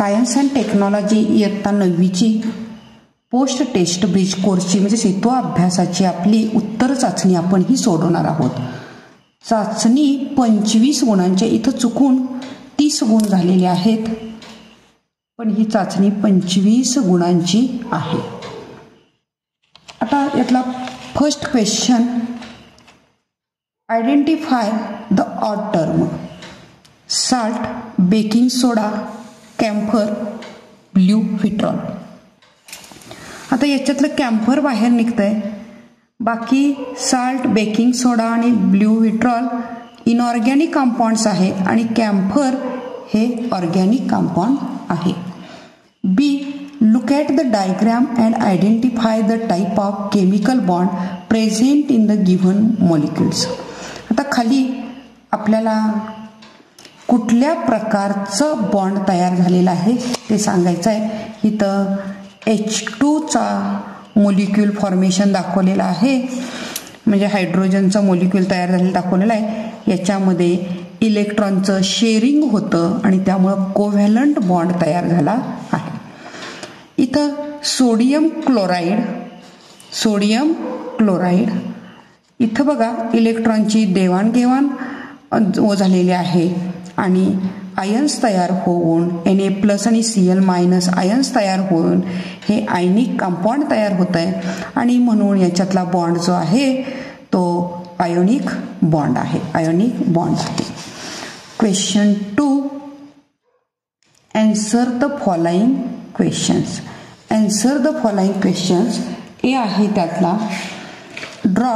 Science and technology इयत्ता 9वीची post taste bridge कोर्सची म्हणजे सेतू अभ्यासाची आपली उत्तर चाचणी आपण ही सोडवणार आहोत. चाचणी 25 गुणांच्या, इथं चुकून 30 गुण झालेले आहेत, पण ही चाचणी 25 गुणांची आहे. आता यातला first question, identify the odd term. Salt, baking soda, camphor, blue vitriol. आता याच्यातलं कॅम्फर बाहेर निघतंय, बाकी साल्ट, बेकिंग सोडा आणि ब्ल्यू व्हिट्रॉल इनऑर्गॅनिक कंपाऊंड्स आहेत आणि कॅम्फर हे ऑर्गॅनिक कंपाऊंड आहे. B, look at the diagram and identify the type of chemical bond present in the given molecules. आता खाली आपल्याला कुठल्या प्रकारचं बॉन्ड तयार झालेला आहे ते सांगायचं आहे. इथं H2चा मोलिक्यूल फॉर्मेशन दाखवलेला आहे, म्हणजे हायड्रोजनचं मोलिक्यूल तयार झालेलं दाखवलेलं आहे. याच्यामध्ये इलेक्ट्रॉनचं शेअरिंग होतं आणि त्यामुळं कोव्हॅलंट बॉन्ड तयार झाला आहे. इथं सोडियम क्लोराईड इथं बघा इलेक्ट्रॉनची देवाणघेवाण झालेली आहे आणि आयन्स तयार होऊन Na+ आणि Cl- आयन्स तयार होऊन हे आयनिक कंपाऊंड तयार होत आहे आणि म्हणून याच्यातला बॉन्ड जो आहे तो आयोनिक बॉन्ड आहे. Question 2, answer the following questions. A आहे त्यातला, draw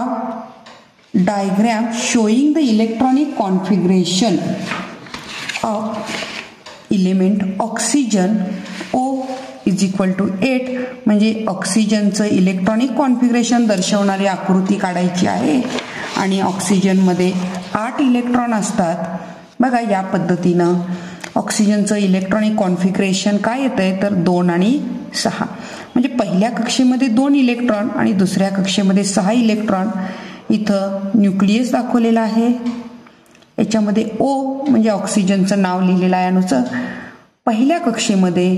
diagram showing the electronic configuration of element oxygen O = 8, म्हणजे ऑक्सिजनचं इलेक्ट्रॉनिक कॉन्फिगरेशन दर्शवणारी आकृती काढायची आहे आणि ऑक्सिजनमध्ये 8 इलेक्ट्रॉन असतात. बघा या पद्धतीनं ऑक्सिजनचं इलेक्ट्रॉनिक कॉन्फिगरेशन काय येतंय तर 2 आणि 6, म्हणजे पहिल्या कक्षेमध्ये 2 इलेक्ट्रॉन आणि दुसऱ्या कक्षेमध्ये 6 इलेक्ट्रॉन. इथं न्यूक्लियस दाखवलेला आहे, याच्यामध्ये O म्हणजे ऑक्सिजनचं नाव लिहिलेलं आहे अणूचं. पहिल्या कक्षेमध्ये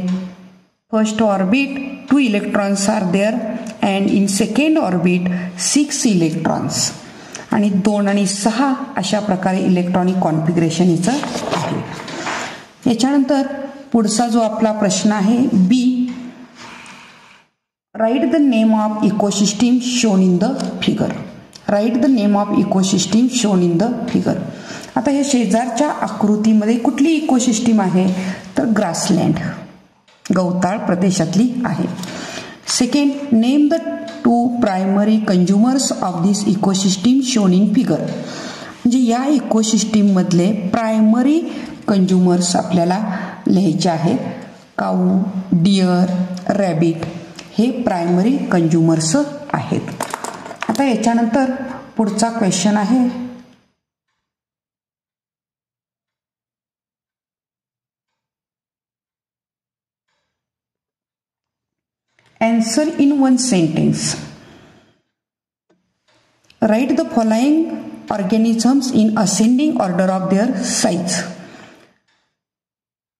first orbit 2 electrons are there and in second orbit 6 electrons आणि 2 आणि 6 अशा प्रकारे इलेक्ट्रॉनिक कॉन्फिगरेशन हिचं आहे. याच्यानंतर पुढचा जो आपला प्रश्न आहे B, write the name of ecosystem shown in the figure. आता हे शेजारच्या आकृतीमध्ये कुठली इकोसिस्टीम आहे तर ग्रासलँड, गवताळ प्रदेशातली आहे. Second, name the 2 primary consumers of this ecosystem shown in figure. म्हणजे या इकोसिस्टीम मधले प्रायमरी कंझ्युमर्स आपल्याला लिहायचे आहेत. काऊ, डिअर, रॅबिट हे प्रायमरी कंझ्युमर्स आहेत. आता याच्यानंतर पुढचा क्वेश्चन आहे, answer in one sentence. Write the following organisms in ascending order of their size.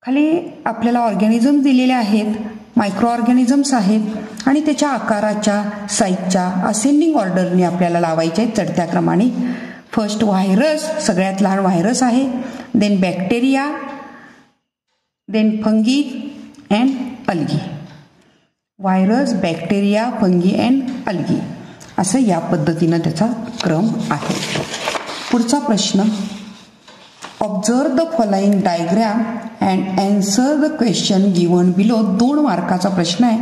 खाली आपल्याला ऑर्गॅनिझम दिलेले आहेत, मायक्रो ऑर्गॅनिझम्स आहेत आणि त्याच्या आकाराच्या साईजच्या असेंडिंग ऑर्डरने आपल्याला लावायचे आहेत चढत्या क्रमाने. फर्स्ट व्हायरस, सगळ्यात लहान व्हायरस आहे, then bacteria, then fungi and algae. Virus, bacteria, fungi and algae असं या पद्धतीनं त्याचा क्रम आहे. पुढचा प्रश्न, observe the following diagram and answer the question given below. 2 मार्काचा प्रश्न आहे,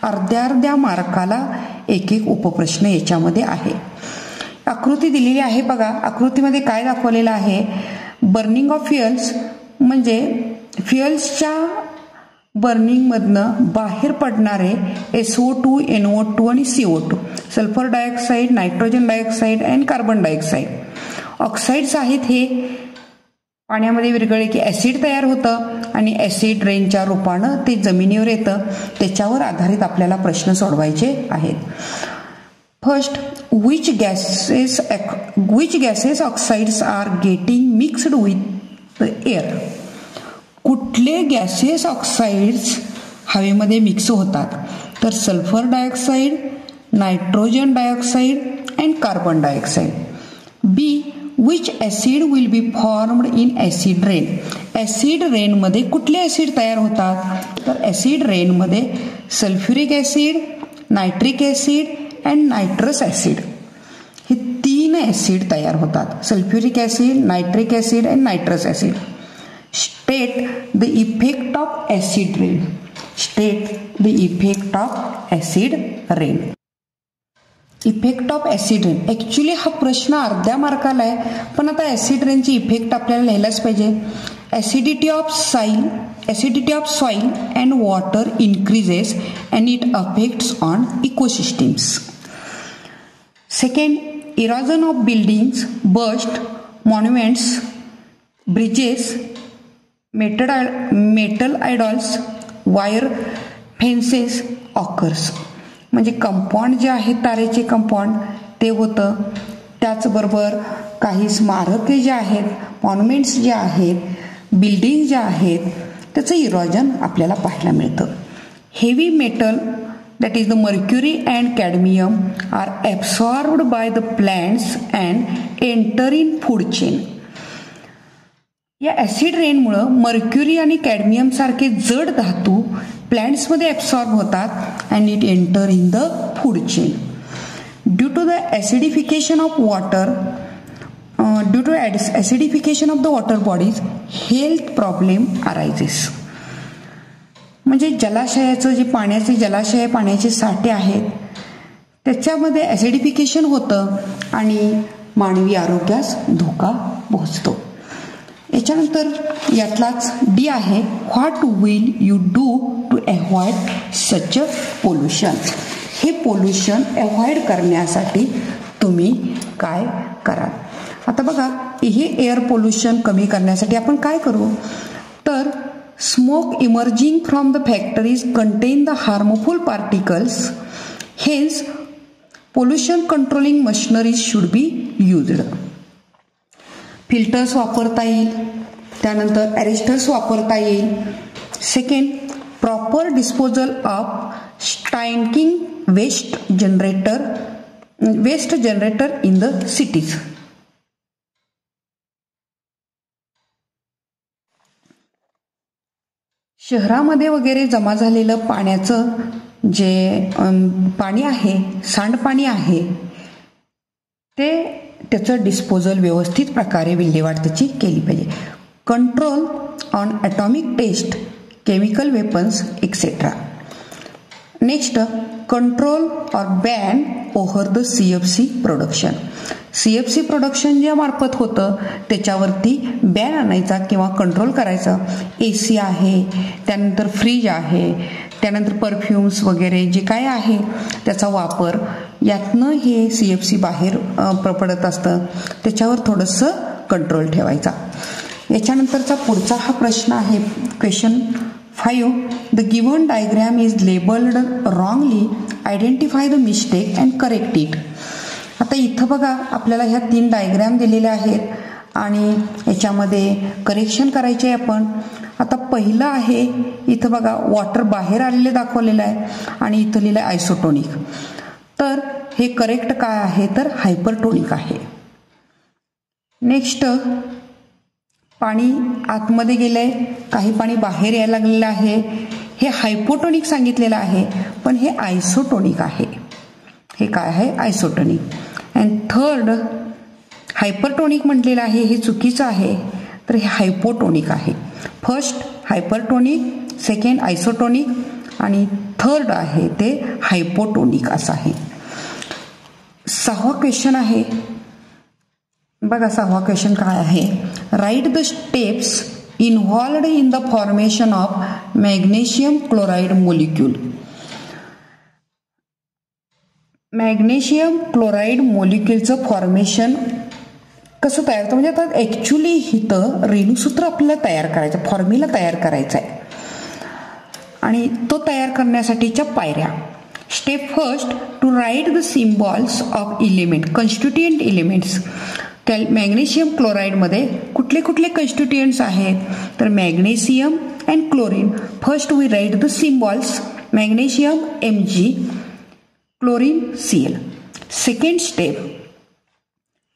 अर्ध्या मार्काला एक उपप्रश्न याच्यामध्ये आहे. आकृती दिलेली आहे बघा, आकृतीमध्ये काय दाखवलेलं आहे, बर्निंग ऑफ फ्युएल्स म्हणजे फ्युएल्सच्या बर्निंग मधनं बाहेर पडणारे SO2, NO2 आणि CO2, sulphur dioxide, nitrogen dioxide and carbon dioxide. Oxides आहेत हे पाण्यामध्ये विरघळले की ऍसिड तयार होतं आणि ऍसिड रेनच्या रूपानं ते जमिनीवर येतं. त्याच्यावर आधारित आपल्याला प्रश्न सोडवायचे आहेत. First, which gases oxides are getting mixed with the air. कुठले गॅसियस ऑक्साइड्स हवेमध्ये मिक्स होतात, तर sulphur dioxide, nitrogen dioxide and carbon dioxide. B, which acid will be formed in acid rain. Acid रेनमध्ये कुठले ॲसिड तयार होतात, तर acid रेनमध्ये sulphuric acid, nitric acid and nitrous acid हे 3 ॲसिड तयार होतात. Sulphuric acid, nitric acid and nitrous acid. State the effect of acid rain. State the effect of acid rain. Effect of acid rain. Actually हा प्रश्न अर्ध्या मार्काला आहे, पण आता acid रेनची effect आपल्याला लिहायलाच पाहिजे. Acidity of soil and water increases and it affects on ecosystems. Second, erosion of buildings, bust, monuments, bridges, metal idols, wire fences occurs. म्हणजे कंपाऊंड जे आहेत तारेचे कंपाऊंड ते होतं. त्याचबरोबर काही स्मारके जे आहेत, मॉन्युमेंट्स जे आहेत, बिल्डिंग ज्या आहेत त्याचं इरोजन आपल्याला पाहायला मिळतं. Heavy metal that is the mercury and cadmium are absorbed by the plants and enter in food chain. या ॲसिड रेनमुळं मर्क्युरी आणि कॅडमियम सारखे जड धातू प्लॅन्ट्समध्ये ॲब्सॉर्ब होतात and it enter in the food chain. Due to the acidification of water acidification of the water bodies health problem arises. म्हणजे जलाशयाचं जे पाण्याचे साठे आहेत त्याच्यामध्ये ॲसिडिफिकेशन होतं आणि मानवी आरोग्यास धोका पोहोचतो. याच्यानंतर यातलाच डी आहे, what will you do to avoid such a pollution. हे पोल्युशन अवॉइड करण्यासाठी तुम्ही काय कराल. आता बघा, हे एअर पोल्युशन कमी करण्यासाठी आपण काय करू, तर smoke emerging from the factories contain the harmful particles, hence pollution controlling machineries should be used. Filters वापरता येईल, त्यानंतर अरेस्टर्स वापरता येईल. Second, proper disposal of stinking waste generator in the cities. शहरामध्ये वगैरे जमा झालेलं पाण्याचं जे पाणी आहे, सांडपाणी आहे, ते त्याचं डिस्पोजल व्यवस्थित प्रकारे विल्हेवाट त्याची केली पाहिजे. Control on atomic test, chemical weapons etcetera. Next, control or ban over the CFC production. CFC production ज्या मार्फत होतं त्याच्यावरती बॅन आणायचा किंवा कंट्रोल करायचा. AC आहे, त्यानंतर फ्रीज आहे, त्यानंतर परफ्युम्स वगैरे जे काय आहे त्याचा वापर, यातनं हे CFC बाहेर पडत असतं, त्याच्यावर थोडंसं कंट्रोल ठेवायचा. याच्यानंतरचा पुढचा हा प्रश्न आहे, question 5. The given diagram is labelled wrongly, identify the mistake and correct it. आता इथं बघा, आपल्याला ह्या 3 डायग्रॅम दिलेल्या आहेत आणि याच्यामध्ये करेक्शन करायचे आहे आपण. आता पहिलं आहे, इथं बघा वॉटर बाहेर आलेले दाखवलेलं आहे आणि इथं लिहिलं आहे आयसोटोनिक. तर हे करेक्ट काय आहे, तर हायपरटोनिक आहे. नेक्स्ट, पाणी आतमध्ये गेलंय, काही पाणी बाहेर यायला लागलेलं आहे, हे हायपोटोनिक सांगितलेलं आहे, पण हे आयसोटोनिक आहे. हे काय आहे, आयसोटोनिक. अँड थर्ड, हायपरटोनिक म्हटलेलं आहे, हे चुकीचं आहे, तर हे हायपोटोनिक आहे. फर्स्ट हायपरटोनिक, सेकंड आयसोटोनिक आणि थर्ड आहे ते हायपोटोनिक असं आहे. 6वा क्वेश्चन आहे बघा. 6वा क्वेश्चन काय आहे, write the steps involved in the formation of magnesium chloride molecule. Magnesium chloride मोलिक्यूलचं फॉर्मेशन कसं तयार होतं, म्हणजे आता ॲक्च्युली इथं रेणुसूत्र आपल्याला तयार करायचं, फॉर्म्युला तयार करायचा आहे आणि तो तयार करण्यासाठीच्या पायऱ्या. Step first, to write the symbols of element, constituent elements. Magnesium क्लोराईडमध्ये कुठले कुठले कन्स्टिट्युएंट्स आहेत, तर magnesium, and chlorine. First we write the symbols. Magnesium Mg, chlorine Cl. Second step,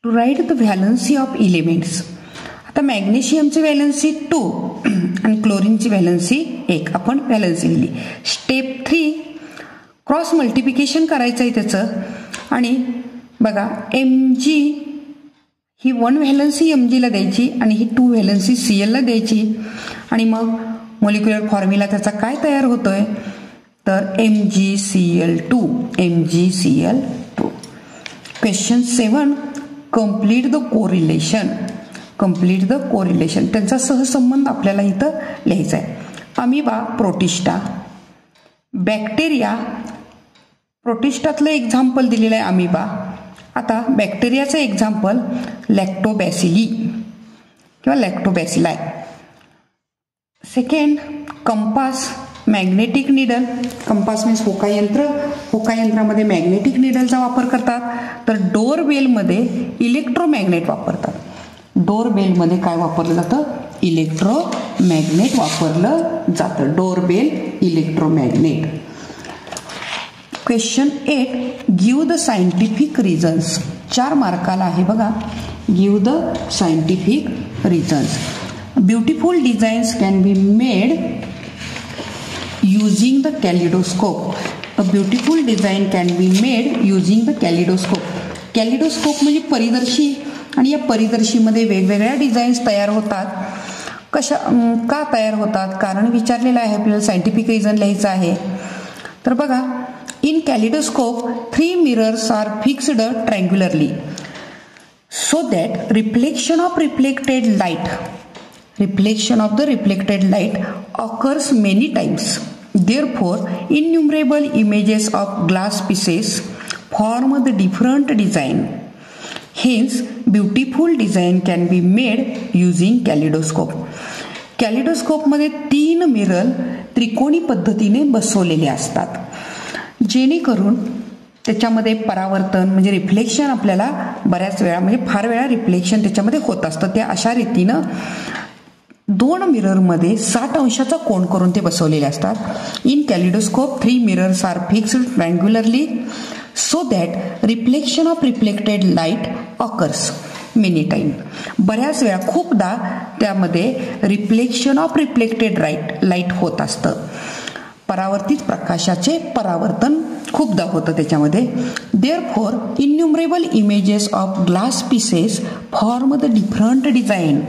to write the valency of elements. आता मॅग्नेशियमची valency 2 आणि क्लोरीनची valency 1. आपण valency लिहिली. Step 3, cross multiplication करायचं आहे त्याचं. आणि बघा Mg ही 1 व्हॅलन्सी Mgला द्यायची आणि ही 2 व्हॅलन्सी Clला द्यायची. आणि मग मॉलिक्युलर फॉर्म्युला त्याचा काय तयार होतोय तर MgCl2. MgCl2. Question 7, complete the correlation. Complete the correlation, त्यांचा सहसंबंध आपल्याला इथं लिहायचा आहे. Amoeba, protista, bacteria. प्रोटिस्टातलं एक्झाम्पल दिलेलं आहे अमिबा. आता बॅक्टेरियाचं एक्झाम्पल लॅक्टोबॅसिली किंवा lactobacilli. Second, compass, magnetic needle. Compass means होकायंत्र. होकायंत्रामध्ये मॅग्नेटिक निडलचा वापर करतात. तर डोरबेलमध्ये इलेक्ट्रोमॅग्नेट वापरतात. डोरबेलमध्ये काय वापरलं जातं? इलेक्ट्रोमॅग्नेट वापरलं जातं. Doorbell electromagnet. Question 8, give the scientific reasons. 4 मार्काला आहे बघा. Give the scientific reasons. Beautiful designs can be made using the kaleidoscope. A beautiful design can be made using the kaleidoscope. Kaleidoscope म्हणजे परिदर्शी आणि या परिदर्शीमध्ये वेगवेगळ्या डिझाईन्स तयार होतात. का तयार होतात? कारण विचारलेलं आहे आपल्याला. सायंटिफिक रिझन लिहायचं आहे. तर बघा, in kaleidoscope 3 mirrors are fixed triangularly so that reflection of reflected light occurs many times. Therefore, innumerable images of glass pieces form the different design. Hence, beautiful design can be made using kaleidoscope. कॅलिडोस्कोपमध्ये 3 mirror त्रिकोणी पद्धतीने बसवलेले असतात, जेणेकरून त्याच्यामध्ये परावर्तन म्हणजे reflection आपल्याला बऱ्याच वेळा म्हणजे फार वेळा रिफ्लेक्शन त्याच्यामध्ये होत असतं. त्या अशा रीतीनं 2 मिररमध्ये 60 अंशाचा कोन करून ते बसवलेले असतात. In kaleidoscope 3 mirrors are fixed triangularly so that reflection of reflected light occurs many time. बऱ्याच वेळा खूपदा त्यामध्ये रिफ्लेक्शन ऑफ रिफ्लेक्टेड लाईट होत असतं. परावर्तित प्रकाशाचे परावर्तन खूपदा होतं त्याच्यामध्ये. Therefore innumerable images of glass pieces form the different design.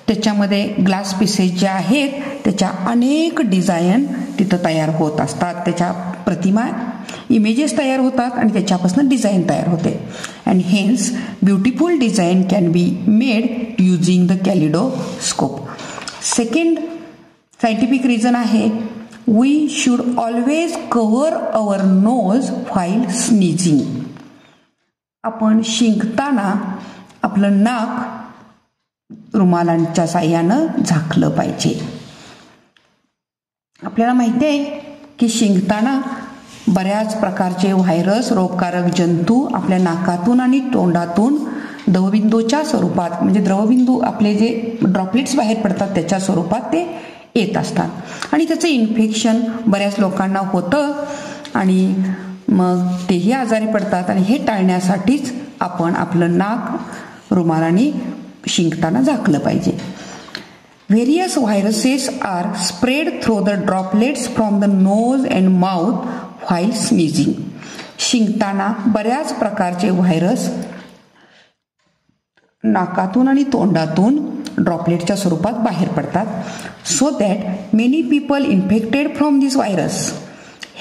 त्याच्यामध्ये ग्लास पीसेस ज्या आहेत त्याच्या अनेक डिझाईन तिथं तयार होत असतात. त्याच्या प्रतिमा इमेजेस तयार होतात आणि त्याच्यापासून डिझाईन तयार होते. And hence beautiful design can be made using the kaleidoscope. Second scientific reason आहे, we should always cover our nose while sneezing. आपण शिंकताना आपलं नाक रुमालांच्या साह्यानं झाकलं पाहिजे. आपल्याला माहिती आहे की शिंकताना बऱ्याच प्रकारचे व्हायरस, रोगकारक जंतू आपल्या नाकातून आणि तोंडातून द्रवबिंदूच्या स्वरूपात म्हणजे द्रवबिंदू आपले जे ड्रॉपलेट्स बाहेर पडतात त्याच्या स्वरूपात ते येत असतात आणि त्याचं इन्फेक्शन बऱ्याच लोकांना होतं आणि मग तेही आजारी पडतात. आणि हे टाळण्यासाठीच आपण आपलं नाक रुमालाने शिंकताना झाकलं पाहिजे. Various viruses are spread through the droplets from the nose and mouth while sneezing. शिंकताना बऱ्याच प्रकारचे व्हायरस नाकातून आणि तोंडातून ड्रॉपलेटच्या स्वरूपात बाहेर पडतात. So that many people infected from this virus.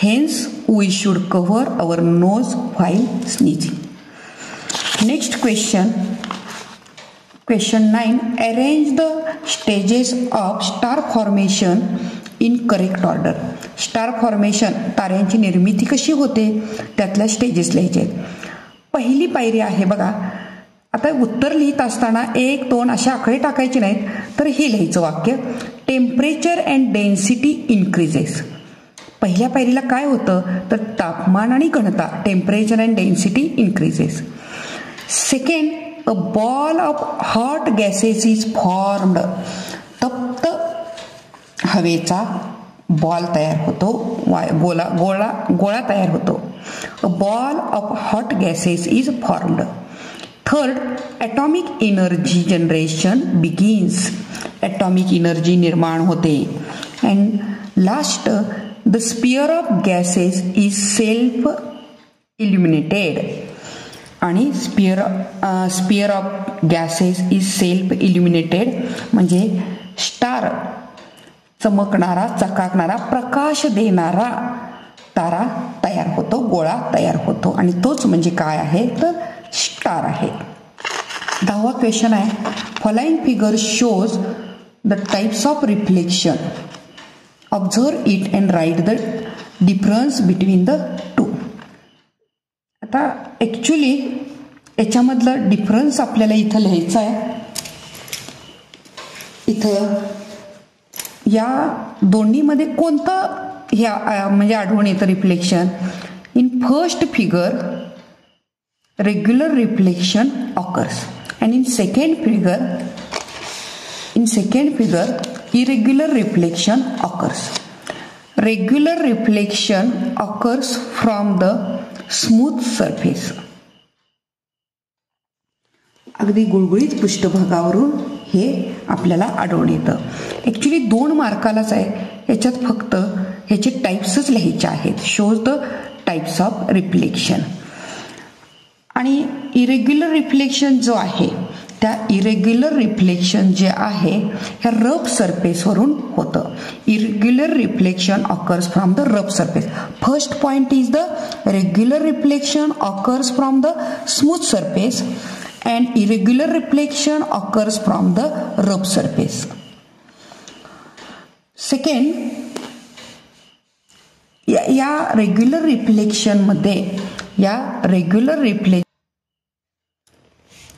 Hence we should cover our nose while sneezing. Next question. Question 9. Arrange the stages of star formation in correct order. Star formation, ताऱ्यांची निर्मिती कशी होते त्यातल्या स्टेजेस लिहायचे आहेत. पहिली पायरी आहे बघा. आता उत्तर लिहित असताना 1, 2 असे आकडे टाकायचे नाहीत, तर हे लिहायचं वाक्य, टेम्परेचर अँड डेन्सिटी इन्क्रीजेस. पहिल्या पायरीला काय होतं तर तापमान आणि घनता, temperature and density increases. Second, a ball of hot gases is formed. तप्त हवेचा बॉल तयार होतो, गोळा तयार होतो. A ball of hot gases is formed. Third, atomic energy generation begins. Atomic energy निर्माण होते. And last, the sphere of gases is self illuminated. आणि sphere of gases is self illuminated म्हणजे स्टार, चमकणारा, चकाकणारा, प्रकाश देणारा तारा तयार होतो, गोळा तयार होतो. आणि तोच म्हणजे काय आहे तर स्टार आहे. 10वा क्वेश्चन आहे, following figure shows the types of reflection. Observe it and write the difference between the two. आता ॲक्च्युली याच्यामधलं डिफरन्स आपल्याला इथं लिहायचं आहे. इथं या दोन्हीमध्ये कोणतं म्हणजे आढळून येतं reflection. In first figure regular reflection occurs and in second figure irregular reflection occurs. Regular reflection occurs from the smooth surface. अगदी गुळगुळीत पृष्ठभागावरून हे आपल्याला आढळून येतं. ॲक्च्युली 2 मार्कालाच आहे, याच्यात फक्त ह्याचे टाईप्सच लिहायचे आहेत. Shows the types of reflection. आणि इरेग्युलर रिफ्लेक्शन जो आहे त्या इरेग्युलर रिफ्लेक्शन जे आहे ह्या रफ सरफेसवरून होतं. Irregular reflection occurs from the rough surface. First point is the regular reflection occurs from the smooth surface and irregular reflection occurs from the rough surface. Second, या regular रिफ्लेक्शनमध्ये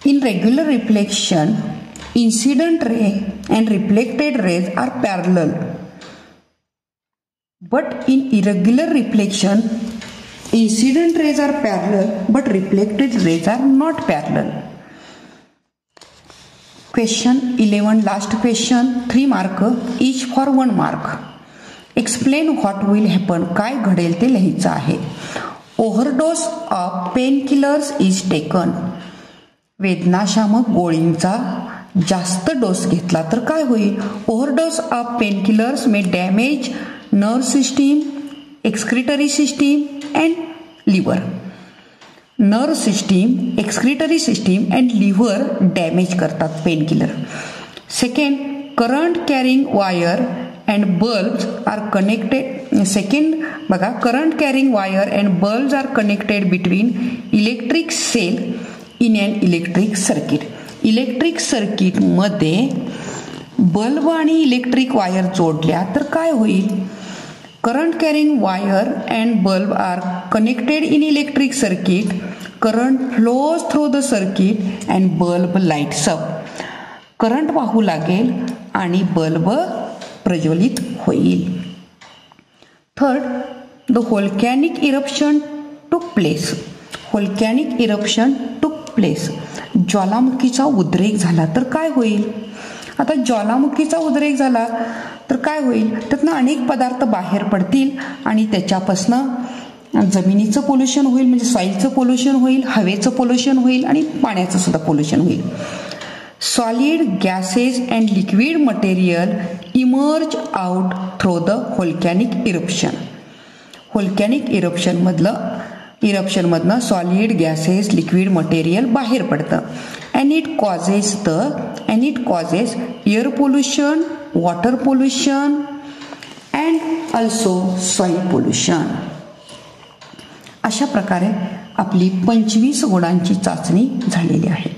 in regular reflection, incident ray and reflected rays are parallel. But in irregular reflection, incident rays are parallel but reflected rays are not parallel. Question 11, last question, 3 mark, each for 1 mark. Explain what will happen. काय घडेल ते लिहायचं आहे. Overdose of painkillers is taken. वेदनाशामक गोळींचा जास्त dose घेतला तर काय होईल. Overdose of painkillers may damage nerve system, excretory system and liver. Nerve system, excretory system and liver damage करतात painkiller. Second, current carrying wire and bulbs are connected. Second बघा, current carrying wire and bulbs are connected between electric cell in an electric circuit. Electric सर्किटमध्ये bulb आणि electric wire जोडल्या तर काय होईल. Current carrying wire and bulb are connected in electric circuit. Current flows through the circuit and bulb lights up. Current वाहू लागेल आणि bulb प्रज्वलित होईल. थर्ड, द व्होल्कॅनिक इरप्शन टूक प्लेस. व्होल्कॅनिक इरप्शन टूक प्लेस. ज्वालामुखीचा उद्रेक झाला तर काय होईल. आता ज्वालामुखीचा उद्रेक झाला तर काय होईल, त्यातनं अनेक पदार्थ बाहेर पडतील आणि त्याच्यापासनं जमिनीचं पोल्युशन होईल, म्हणजे सॉईलचं पोल्युशन होईल, हवेचं पोल्युशन होईल आणि पाण्याचं सुद्धा पोल्युशन होईल. Solid gases and liquid material emerge out through the volcanic eruption. Volcanic इरप्शनमधनं सॉलिड गॅसेस, लिक्विड मटेरियल बाहेर पडतं. And it causes air pollution, water pollution and also soil pollution. अशा प्रकारे आपली 25 गुणांची चाचणी झालेली आहे.